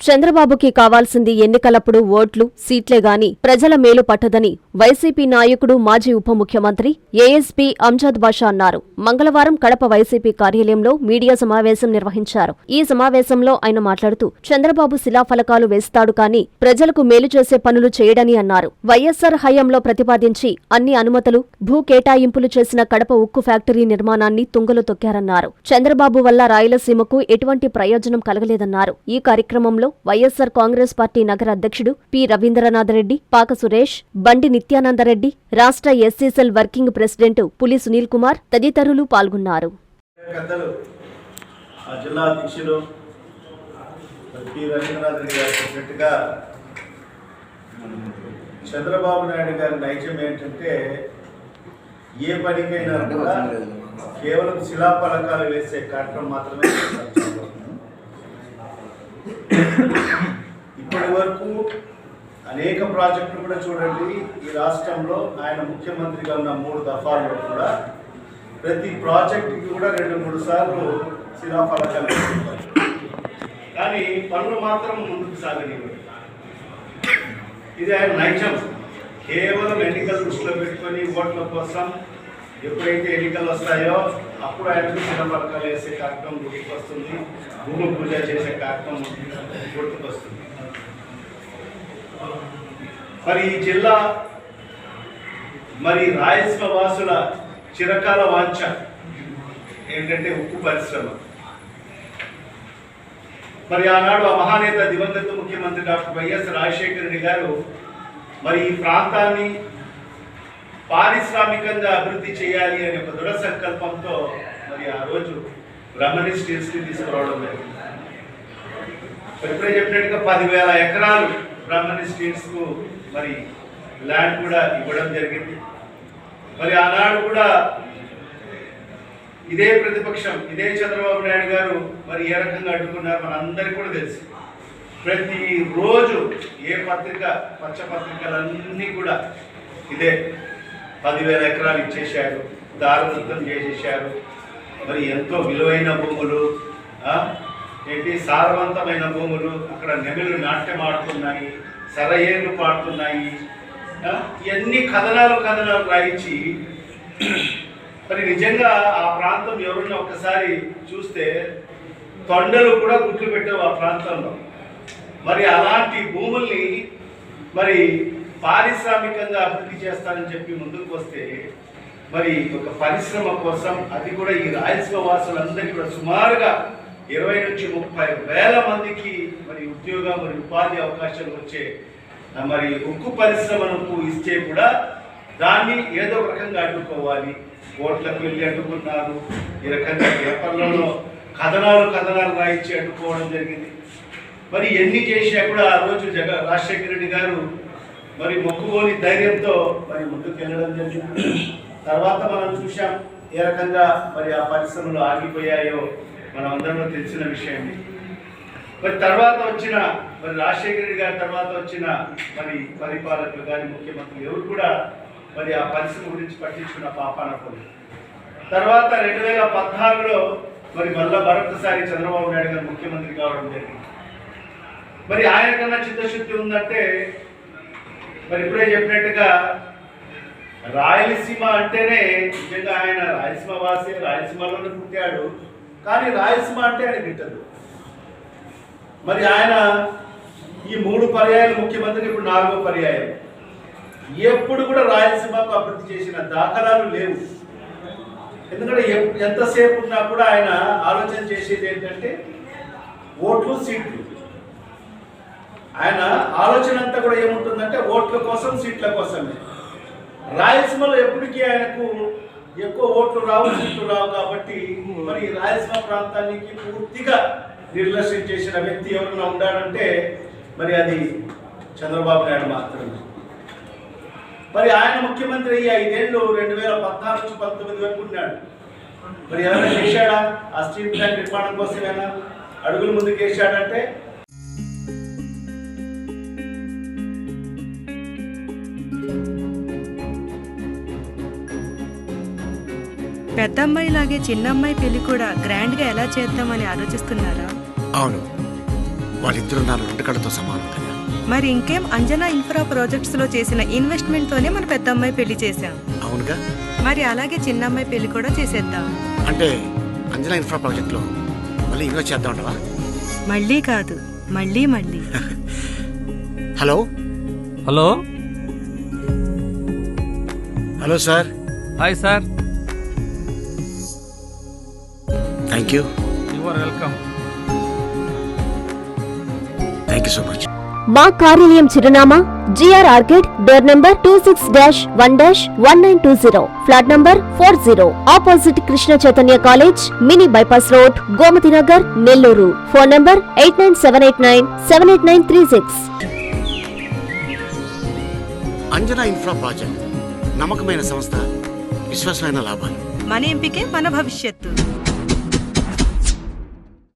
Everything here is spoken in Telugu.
చంద్రబాబుకి కావాల్సింది ఎన్నికలప్పుడు ఓట్లు, సీట్లే గాని ప్రజల మేలు పట్టదని వైసీపీ నాయకుడు మాజీ ఉప ముఖ్యమంత్రి ఏఎస్పీ అంజద్ బాషా అన్నారు. మంగళవారం కడప వైసీపీ కార్యాలయంలో మీడియా సమావేశం నిర్వహించారు. ఈ సమావేశంలో ఆయన మాట్లాడుతూ చంద్రబాబు శిలాఫలకాలు వేస్తాడు కానీ ప్రజలకు మేలు చేసే పనులు చేయడని అన్నారు. వైఎస్సార్ హయాంలో ప్రతిపాదించి అన్ని అనుమతులు, భూ కేటాయింపులు చేసిన కడప ఉక్కు ఫ్యాక్టరీ నిర్మాణాన్ని తుంగలో తొక్కారన్నారు. చంద్రబాబు వల్ల రాయలసీమకు ఎటువంటి ప్రయోజనం కలగలేదన్నారు. ఈ కార్యక్రమంలో వైఎస్సార్ కాంగ్రెస్ పార్టీ నగర అధ్యక్షుడు పి రవీంద్రనాథరెడ్డి, పాక సురేష్, బండి నిత్యానందరెడ్డి, రాష్ట్ర ఎస్సీసెల్ వర్కింగ్ ప్రెసిడెంట్ పులి సునీల్ కుమార్ తదితరులు పాల్గొన్నారు. చంద్రబాబు నాయుడు గారి నైజం ఏంటంటే ఏ పనికైనా కూడా కేవలం శిలాఫలకాలు వేసే కార్యక్రమం మాత్రమే. ఇప్పటి వరకు అనేక ప్రాజెక్టులు కూడా చూడండి, ఈ రాష్ట్రంలో ఆయన ముఖ్యమంత్రిగా ఉన్న 3 దఫాల్లో కూడా ప్రతి ప్రాజెక్టుకి కూడా 2-3 సార్లు శిలాఫలకాలు వేస్తున్నారు. కానీ పనులు మాత్రం ముందుకు సాగనివ్వరు. ఇది ఆయన నైజం. కేవలం ఎన్నికలు దృష్టిలో పెట్టుకొని ఓట్ల కోసం ఎప్పుడైతే ఎన్నికలు వస్తాయో అప్పుడు ఆయనకు శిలాఫలకాలు వేసే కార్యక్రమం గుర్తుకొస్తుంది, భూమి పూజ చేసే కార్యక్రమం గుర్తుకొస్తుంది. మరి ఈ జిల్లా మరి రాయలసీమ వాసుల చిరకాల వాంఛ ఏంటంటే ఉక్కు పరిశ్రమ. మరి ఆనాడు ఆ మహానేత దివంగత ముఖ్యమంత్రి డాక్టర్ వైఎస్ రాజశేఖర రెడ్డి గారు మరి ఈ ప్రాంతాన్ని పారిశ్రామికంగా అభివృద్ధి చేయాలి అనే ఒక దృఢ సంకల్పంతో మరి ఆ రోజు బ్రహ్మణి స్టీల్స్ని తీసుకురావడం జరిగింది. ఇప్పుడే చెప్పినట్టుగా 10,000 ఎకరాలు బ్రహ్మణి స్టీల్స్కు మరి ల్యాండ్ కూడా ఇవ్వడం జరిగింది. మరి ఆనాడు కూడా ఇదే ప్రతిపక్షం, ఇదే చంద్రబాబు నాయుడు గారు మరి ఏ రకంగా అడ్డుకున్నారు మనందరికీ కూడా తెలుసు. ప్రతిరోజు ఏ పత్రిక, పచ్చ పత్రికలన్నీ కూడా ఇదే 10,000 ఎకరాలు ఇచ్చేశారు, దారుదత్తం చేసేశారు. మరి ఎంతో విలువైన భూములు, ఏంటి సారవంతమైన భూములు, అక్కడ నెమలు నాట్యం ఆడుతున్నాయి, సరయేర్లు పాడుతున్నాయి. ఇవన్నీ కథనాలు రాయించి మరి నిజంగా ఆ ప్రాంతం ఎవరున్నా ఒక్కసారి చూస్తే తొండలు కూడా గుట్లు పెట్టావు ఆ ప్రాంతంలో. మరి అలాంటి భూముల్ని మరి పారిశ్రామికంగా అభివృద్ధి చేస్తానని చెప్పి ముందుకు వస్తే మరి ఒక పరిశ్రమ కోసం, అది కూడా ఈ రాయలసీమ వాసులందరికీ కూడా సుమారుగా 20 నుంచి 30 వేల మందికి మరి ఉద్యోగ మరి ఉపాధి అవకాశాలు వచ్చే మరి ఉక్కు పరిశ్రమకు ఇస్తే కూడా దాన్ని ఏదో ఒక రకంగా అడ్డుకోవాలి. కోట్లకు వెళ్ళి అడ్డుకున్నారు, ఈ రకంగా పేపర్లలో కథనాలు రాయించి అడ్డుకోవడం జరిగింది. మరి ఎన్ని చేసినా కూడా ఆ రోజు రాజశేఖర రెడ్డి గారు మరి మొక్కుకోని ధైర్యంతో మరి ముందుకు వెళ్ళడం జరిగింది. తర్వాత మనం చూసాం ఏ రకంగా మరి ఆ పరిశ్రమలు ఆగిపోయాయో మనం అందరిలో తెలిసిన విషయం. మరి తర్వాత వచ్చిన మరి రాజశేఖర రెడ్డి గారి తర్వాత వచ్చిన మరి పరిపాలకులు కానీ ముఖ్యమంత్రులు ఎవరు కూడా మరి ఆ పరిశ్రమ గురించి పట్టించుకున్న పాపాన పోలేదు. తర్వాత 2014లో మరి మళ్ళా మరొకసారి చంద్రబాబు నాయుడు గారు ముఖ్యమంత్రి కావడం జరిగింది. మరి ఆయన కన్నా చిత్తశుద్ధి ఉందంటే మరి ఇప్పుడే చెప్పినట్టుగా రాయలసీమ అంటేనే నిజంగా ఆయన రాయలసీమ వాసి, రాయలసీమలోనే పుట్టాడు. కానీ రాయలసీమ అంటే ఆయన గిట్టదు. మరి ఆయన ఈ 3 పర్యాయాలు ముఖ్యమంత్రి, ఇప్పుడు 4వ పర్యాయం. ఎప్పుడు కూడా రాయలసీమకు అభివృద్ధి చేసిన దాఖలాలు లేవు. ఎందుకంటే ఎంతసేపు ఉన్నా కూడా ఆయన ఆలోచన చేసేది ఏంటంటే ఓట్లు, సీట్లు. ఆయన ఆలోచన అంతా కూడా ఏముంటుందంటే ఓట్ల కోసం, సీట్ల కోసమే. రాయలసీమలో ఎప్పటికీ ఆయనకు ఎక్కువ ఓట్లు రావు, సీట్లు రావు. కాబట్టి మరి రాయలసీమ ప్రాంతానికి పూర్తిగా నిర్లక్ష్యం చేసిన వ్యక్తి ఎవరైనా ఉండాలంటే మరి అది చంద్రబాబు నాయుడు మాత్రమే. మరి ఆయన ముఖ్యమంత్రి అయ్యి 5 ఏళ్ళు 2014 నుంచి 19 వరకు ఉన్నాడు. మరి ఏమైనా చేశాడా? ఆ స్టీల్ ప్లాంట్ నిర్మాణం కోసం ఏమైనా అడుగులు ముందుకు వేశాడంటే పెద్దమ్మాయి లాగే చిన్నమ్మాయి పెళ్లి కూడా గ్రాండ్గా ఎలా చేద్దామని ఆలోచిస్తున్నారా? అవును, వాళ్ళిద్దరు నా రెండు కళ్ళతో సమానం కదా. మరి ఇంకేం, అంజనా ఇన్ఫ్రా ప్రాజెక్ట్స్ లో చేసిన ఇన్వెస్ట్మెంట్ తోనే మన పెద్ద అమ్మాయి పెళ్లి చేశాం. అవునుగా. మరి అలాగే చిన్న అమ్మాయి పెళ్లి కూడా చేసేద్దాం. అంటే అంజనా ఇన్ఫ్రా ప్రాజెక్ట్ లో మళ్ళీ ఇన్వెస్ట్ చేద్దాం అంటావా? మళ్ళీ కాదు, మళ్ళీ మళ్ళీ. Hello hello hello sir. Hi sir. Thank you. You are welcome. Thank you so much. మా కార్యాలయం చిరునామా GR orchid, door number 26-1-1920, flat number 40, opposite Krishna Chaitanya college, mini bypass road, Gomathi Nagar, Nellore. Phone number 8978978936. Anjana infra project నమ్మకమైన సంస్థ, విశ్వాసమైన లాభాలు. మన ఎంపికే మన భవిష్యత్తు.